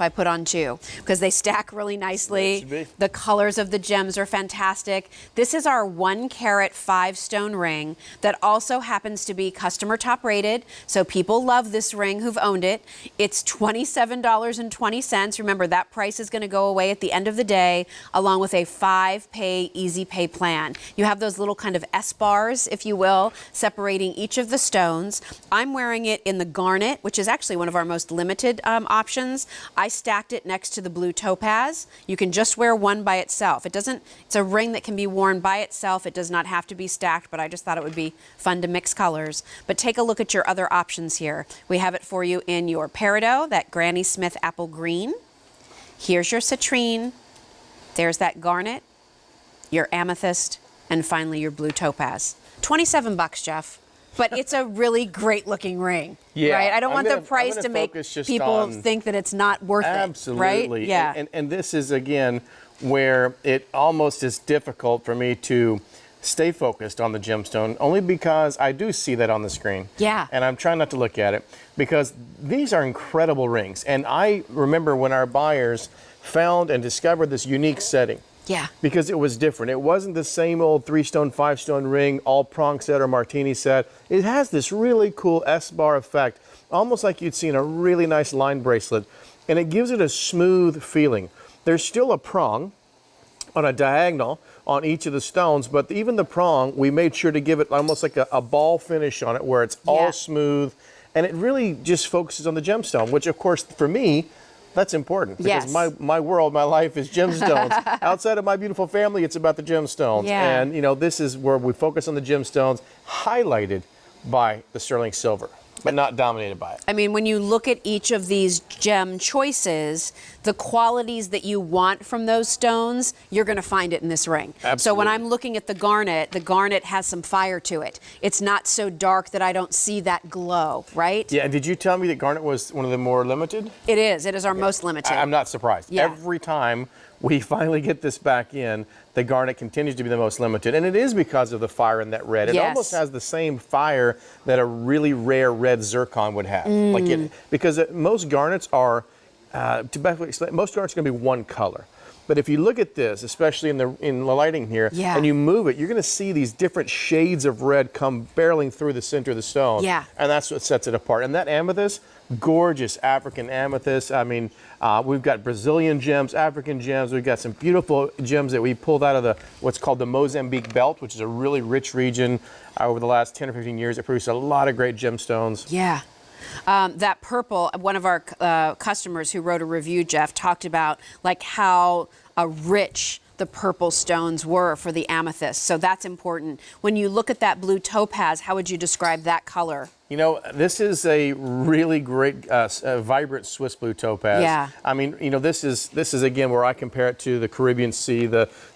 I put on two because they stack really nicely. The colors of the gems are fantastic. This is our 1 carat 5-stone ring that also happens to be customer top rated. So people love this ring who've owned it. It's $27.20. Remember, that price is going to go away at the end of the day, along with a 5-pay easy pay plan. You have those little kind of S bars, if you will, separating each of the stones. I'm wearing it in the garnet, which is actually one of our most limited options. I stacked it next to the blue topaz. You can just wear one by itself. It's a ring that can be worn by itself. It does not have to be stacked, but I just thought it would be fun to mix colors. But take a look at your other options here. We have it for you in your peridot, that Granny Smith apple green. Here's your citrine. There's that garnet, your amethyst, and finally your blue topaz. $27, Jeff. But it's a really great looking ring, right? I don't want the price to make people think that it's not worth it, right? Yeah. And this is, again, where it almost is difficult for me to stay focused on the gemstone, only because I do see that on the screen. Yeah. And I'm trying not to look at it because these are incredible rings. And I remember when our buyers found and discovered this unique setting. Yeah. Because it was different. It wasn't the same old 3-stone, 5-stone ring, all prong set or martini set. It has this really cool S-bar effect, almost like you'd see in a really nice line bracelet. And it gives it a smooth feeling. There's still a prong on a diagonal on each of the stones, but even the prong, we made sure to give it almost like a ball finish on it where it's all smooth. And it really just focuses on the gemstone, which of course for me, that's important because my world, my life is gemstones. Outside of my beautiful family, it's about the gemstones. Yeah. And, you know, this is where we focus on the gemstones, highlighted by the sterling silver, but not dominated by it. I mean, when you look at each of these gem choices, the qualities that you want from those stones, you're going to find it in this ring. Absolutely. So when I'm looking at the garnet has some fire to it. It's not so dark that I don't see that glow, right? Yeah, and did you tell me that garnet was one of the more limited? It is. It is our most limited. I'm not surprised. Yeah. Every time we finally get this back in, the garnet continues to be the most limited. And it is because of the fire in that red. It almost has the same fire that a really rare red zircon would have. Because most garnets are, most garnets are going to be one color. But if you look at this, especially in the lighting here, and you move it, you're going to see these different shades of red come barreling through the center of the stone. Yeah. And that's what sets it apart. And that amethyst, gorgeous African amethyst. I mean, we've got Brazilian gems, African gems. We've got some beautiful gems that we pulled out of what's called the Mozambique Belt, which is a really rich region. Over the last 10 or 15 years, it produced a lot of great gemstones. Yeah. That purple, one of our customers who wrote a review, Jeff, talked about like how rich the purple stones were for the amethyst. So that's important. When you look at that blue topaz, how would you describe that color? You know, this is a really great, vibrant Swiss blue topaz. Yeah. I mean, you know, this is again where I compare it to the Caribbean Sea.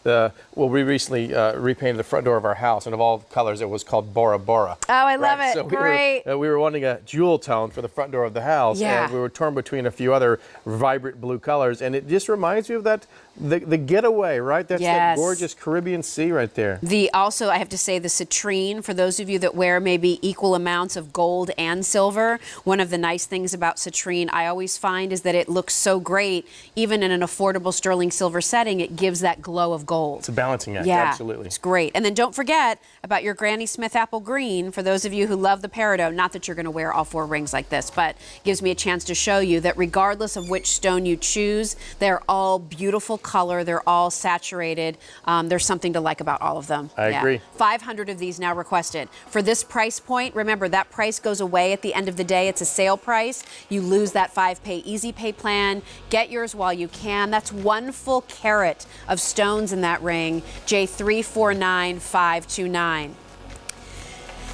Well, we recently repainted the front door of our house, and of all colors, it was called Bora Bora. Oh, I love it. So Great. we were wanting a jewel tone for the front door of the house, and we were torn between a few other vibrant blue colors, and it just reminds me of that the getaway, right? That's that gorgeous Caribbean Sea right there. Also, I have to say, the citrine, for those of you that wear maybe equal amounts of gold and silver, one of the nice things about citrine I always find is that it looks so great, even in an affordable sterling silver setting, it gives that glow of gold. It's a balancing act, yeah, absolutely. It's great. And then don't forget about your Granny Smith apple green, for those of you who love the peridot. Not that you're going to wear all 4 rings like this, but gives me a chance to show you that regardless of which stone you choose, they're all beautiful color, they're all saturated. There's something to like about all of them. I agree. 500 of these now requested. For this price point, remember that price goes away at the end of the day. It's a sale price. You lose that 5-pay easy pay plan. Get yours while you can. That's 1 full carat of stones in that ring, J349529.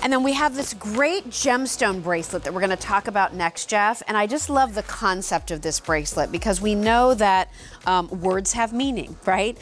And then we have this great gemstone bracelet that we're going to talk about next, Jeff. And I just love the concept of this bracelet because we know that words have meaning, right?